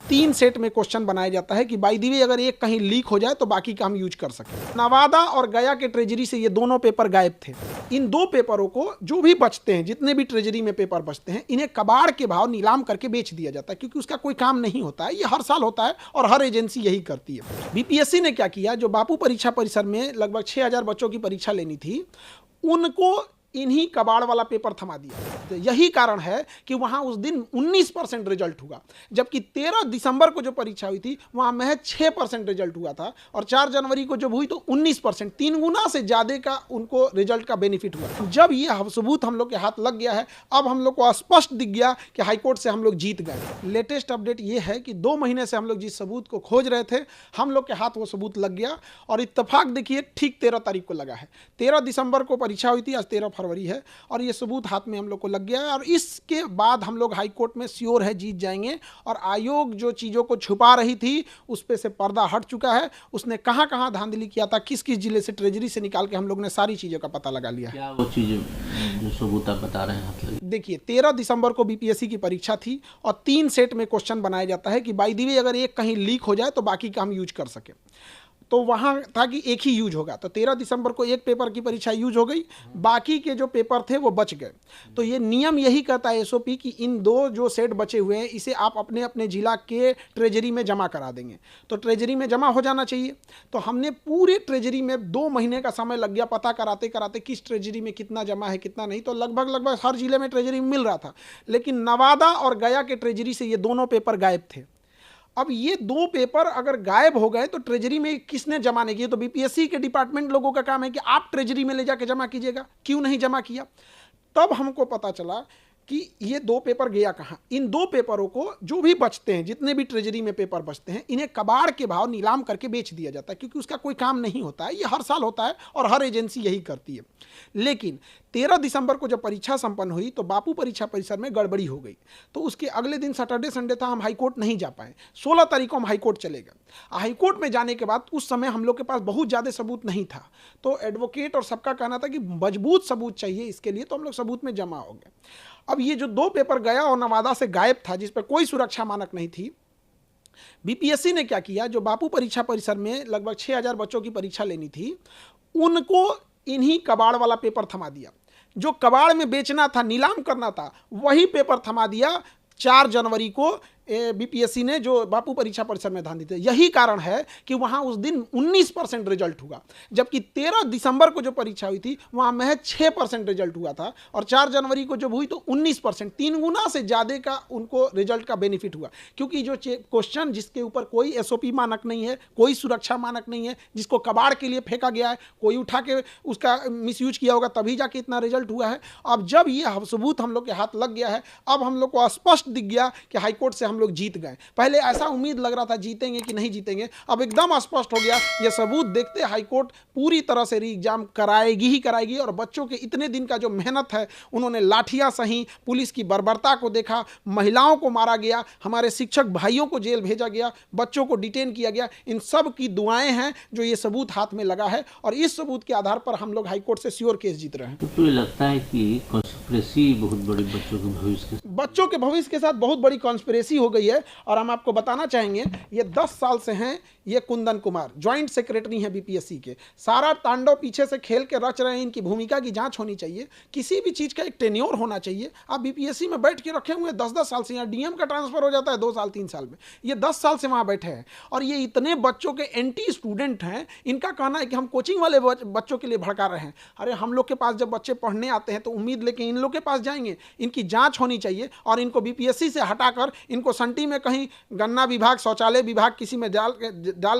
3 set में question बनाया जाता है कि बाय द वे अगर एक कहीं लीक हो जाए तो बाकी का हम यूज कर सकें। नवादा और गया के ट्रेजरी से ये दोनों पेपर गायब थे। इन दो पेपरों को जो भी बचते हैं, जितने भी ट्रेजरी में पेपर बचते हैं, इन्हें कबाड़ के भाव नीलाम करके बेच दिया जाता है, क्योंकि उसका कोई काम नहीं होता है। ये हर साल होता है और हर एजेंसी यही करती है। बीपीएससी ने क्या किया, जो बापू परीक्षा परिसर में लगभग 6000 बच्चों की परीक्षा लेनी थी, उनको इन्हीं कबाड़ वाला पेपर थमा दिया। तो यही कारण है कि वहां उस दिन 19% रिजल्ट हुआ, जबकि 13 दिसंबर को जो परीक्षा हुई थी वहां महज 6% रिजल्ट हुआ था, और 4 जनवरी को जब हुई तो 19%, 3 गुना से ज्यादा का उनको रिजल्ट का बेनिफिट हुआ। जब ये सबूत हम लोग के हाथ लग गया है, अब हम लोग को स्पष्ट दिख गया कि हाईकोर्ट से हम लोग जीत गए। लेटेस्ट अपडेट ये है कि 2 महीने से हम लोग जिस सबूत को खोज रहे थे, हम लोग के हाथ वो सबूत लग गया, और इत्तेफाक देखिए ठीक 13 तारीख को लगा है। 13 दिसंबर को परीक्षा हुई थी, आज 13 फरवरी है, और ये सबूत हाथ में हम लोग को लग गया है। और इसके बाद हम लोग हाई कोर्ट में श्योर है जीत जाएंगे। और आयोग जो चीज़ों को छुपा रही थी उस पे से पर्दा हट चुका है। उसने कहाँ कहाँ धांधली किया था, किस किस जिले से ट्रेजरी से निकाल के हम लोग ने सारी चीज़ों का पता लगा लिया है। क्या वो चीज़ें जो सबूत आप बता रहे हैं? देखिए, 13 दिसंबर को बीपीएससी की परीक्षा थी और 3 सेट में क्वेश्चन बनाया जाता है कि बाय द वे अगर एक कहीं लीक हो जाए तो बाकी का हम यूज कर सकें। तो वहाँ था कि एक ही यूज होगा, तो 13 दिसंबर को एक पेपर की परीक्षा यूज हो गई, बाकी के जो पेपर थे वो बच गए। तो ये नियम यही कहता है एसओपी कि इन 2 जो सेट बचे हुए हैं इसे आप अपने अपने जिला के ट्रेजरी में जमा करा देंगे। तो ट्रेजरी में जमा हो जाना चाहिए। तो हमने पूरे ट्रेजरी में 2 महीने का समय लग गया पता कराते कराते किस ट्रेजरी में कितना जमा है कितना नहीं। तो लगभग हर जिले में ट्रेजरी मिल रहा था, लेकिन नवादा और गया के ट्रेजरी से ये दोनों पेपर गायब थे। अब ये 2 पेपर अगर गायब हो गए तो ट्रेजरी में किसने जमा नहीं किए? तो बीपीएससी के डिपार्टमेंट लोगों का काम है कि आप ट्रेजरी में ले जाके जमा कीजिएगा, क्यों नहीं जमा किया? तब हमको पता चला कि ये 2 पेपर गया कहाँ। इन 2 पेपरों को जो भी बचते हैं, जितने भी ट्रेजरी में पेपर बचते हैं, इन्हें कबाड़ के भाव नीलाम करके बेच दिया जाता है, क्योंकि उसका कोई काम नहीं होता है। ये हर साल होता है और हर एजेंसी यही करती है। लेकिन 13 दिसंबर को जब परीक्षा संपन्न हुई तो बापू परीक्षा परिसर में गड़बड़ी हो गई। तो उसके अगले दिन सैटरडे संडे था, हम हाईकोर्ट नहीं जा पाए। 16 तारीख को हम हाईकोर्ट चले गए। हाईकोर्ट में जाने के बाद उस समय हम लोग के पास बहुत ज़्यादा सबूत नहीं था, तो एडवोकेट और सबका कहना था कि मजबूत सबूत चाहिए इसके लिए, तो हम लोग सबूत में जमा हो गए। अब ये जो 2 पेपर गया और नवादा से गायब था, जिस पर कोई सुरक्षा मानक नहीं थी, बीपीएससी ने क्या किया, जो बापू परीक्षा परिसर में लगभग 6000 बच्चों की परीक्षा लेनी थी, उनको इन्हीं कबाड़ वाला पेपर थमा दिया। जो कबाड़ में बेचना था, नीलाम करना था, वही पेपर थमा दिया 4 जनवरी को बीपीएससी ने, जो बापू परीक्षा परिसर में धांधली थी। यही कारण है कि वहां उस दिन 19% रिजल्ट हुआ, जबकि 13 दिसंबर को जो परीक्षा हुई थी वहां महज 6% रिजल्ट हुआ था, और 4 जनवरी को जब हुई तो 19%, 3 गुना से ज्यादा का उनको रिजल्ट का बेनिफिट हुआ। क्योंकि जो क्वेश्चन जिसके ऊपर कोई एसओपी मानक नहीं है, कोई सुरक्षा मानक नहीं है, जिसको कबाड़ के लिए फेंका गया है, कोई उठा के उसका मिसयूज किया होगा, तभी जाके इतना रिजल्ट हुआ है। अब जब ये सबूत हम लोग के हाथ लग गया है, अब हम लोग को स्पष्ट दिख गया कि हाईकोर्ट से हम लोग जीत गए। पहले ऐसा उम्मीद लग रहा था जीतेंगे कि नहीं जीतेंगे, अब एकदम स्पष्ट हो गया। यह सबूत देखते हाईकोर्ट पूरी तरह से री एग्जाम कराएगी ही कराएगी। और बच्चों के इतने दिन का जो मेहनत है, उन्होंने लाठियां सही, पुलिस की बर्बरता को देखा, महिलाओं को मारा गया, हमारे शिक्षक भाइयों को जेल भेजा गया, बच्चों को डिटेन किया गया, इन सब की दुआएं हैं जो ये सबूत हाथ में लगा है। और इस सबूत के आधार पर हम लोग हाईकोर्ट से श्योर केस जीत रहे हैं। तो ये लगता है कि कॉन्स्पिरेसी बहुत बड़ी बच्चों के भविष्य के साथ बहुत बड़ी कॉन्स्पिरेसी हो गई है। और हम आपको बताना चाहेंगे, ये 10 साल से हैं। ये कुंदन कुमार ज्वाइंट सेक्रेटरी हैं बीपीएससी के। सारा तांडव पीछे से खेल के रच रहे हैं। इनकी भूमिका की जांच होनी चाहिए, किसी भी चीज का एक टेन्योर होना चाहिए। आप बीपीएससी में बैठ के रखे हुए 10-10 साल से, यहाँ डीएम का ट्रांसफर हो जाता है 2 साल 3 साल में, ये 10 साल से वहां बैठे हैं। और ये इतने बच्चों के एंटी स्टूडेंट हैं। इनका कहना है कि हम कोचिंग वाले बच्चों के लिए भड़का रहे हैं। अरे हम लोग के पास जब बच्चे पढ़ने आते हैं तो उम्मीद लेके इन लोग के पास जाएंगे। इनकी जांच होनी चाहिए और इनको बीपीएससी से हटाकर इनको संटी में कहीं गन्ना विभाग, शौचालय विभाग किसी में डाल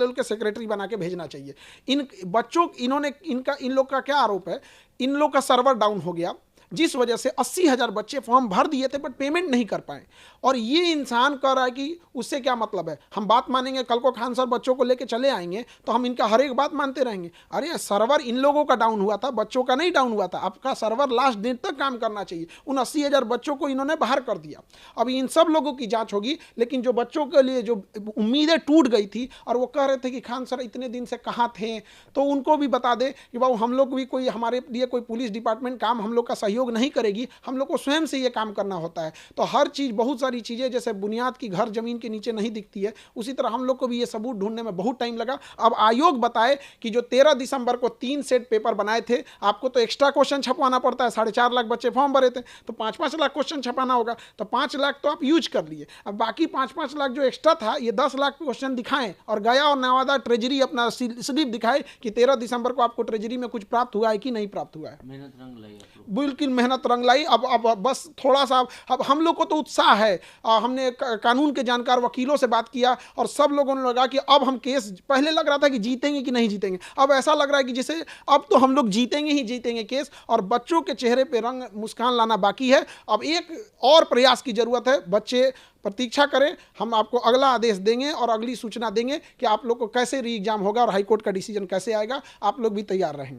के सेक्रेटरी बना के भेजना चाहिए। इन बच्चों, इन लोग का क्या आरोप है, इन लोग का सर्वर डाउन हो गया, जिस वजह से 80,000 बच्चे फॉर्म भर दिए थे बट पेमेंट नहीं कर पाए। और ये इंसान कह रहा है कि उससे क्या मतलब है, हम बात मानेंगे, कल को खान सर बच्चों को लेके चले आएंगे तो हम इनका हर एक बात मानते रहेंगे। अरे सर्वर इन लोगों का डाउन हुआ था, बच्चों का नहीं डाउन हुआ था। आपका सर्वर लास्ट दिन तक काम करना चाहिए। उन 80,000 बच्चों को इन्होंने बाहर कर दिया। अब इन सब लोगों की जांच होगी, लेकिन जो बच्चों के लिए जो उम्मीदें टूट गई थी और वो कह रहे थे कि खान सर इतने दिन से कहाँ थे, तो उनको भी बता दे कि बाबू हम लोग भी कोई, हमारे लिए कोई पुलिस डिपार्टमेंट काम हम लोग का सहयोग सहयोग नहीं करेगी, हम लोग को स्वयं से ये काम करना होता है। तो हर चीज़, बहुत सारी चीज़ें जैसे बुनियाद की घर ज़मीन के नीचे नहीं दिखती है, उसी तरह हम लोग को भी ये सबूत ढूंढने में बहुत टाइम लगा। अब आयोग बताए कि जो 13 दिसंबर को 3 सेट पेपर बनाए थे, आपको तो एक्स्ट्रा क्वेश्चन छपवाना पड़ता है, 4.5 लाख बच्चे फॉर्म भरे थे, तो 5-5 लाख क्वेश्चन छपाना होगा, तो 5 लाख तो आप यूज कर लिए। अब बाकी 5-5 लाख जो एक्स्ट्रा था, ये 10 लाख क्वेश्चन दिखाएं और गया और नवादा ट्रेजरी अपना स्लिप दिखाए कि 13 दिसंबर को आपको ट्रेजरी में कुछ प्राप्त हुआ है कि नहीं प्राप्त हुआ है। मेहनत रंग लाई आप लोग। बिल्कुल मेहनत रंग लाई। अब बस थोड़ा सा, अब हम लोग को तो उत्साह है। हमने कानून के जानकार वकीलों से बात किया और सब लोगों ने लगा कि अब हम केस, पहले लग रहा था कि जीतेंगे कि नहीं जीतेंगे, अब ऐसा लग रहा है कि जैसे अब तो हम लोग जीतेंगे ही जीतेंगे केस। और बच्चों के चेहरे पे रंग, मुस्कान लाना बाकी है। अब एक और प्रयास की जरूरत है। बच्चे प्रतीक्षा करें, हम आपको अगला आदेश देंगे और अगली सूचना देंगे कि आप लोग को कैसे री एग्जाम होगा और हाईकोर्ट का डिसीजन कैसे आएगा। आप लोग भी तैयार रहेंगे।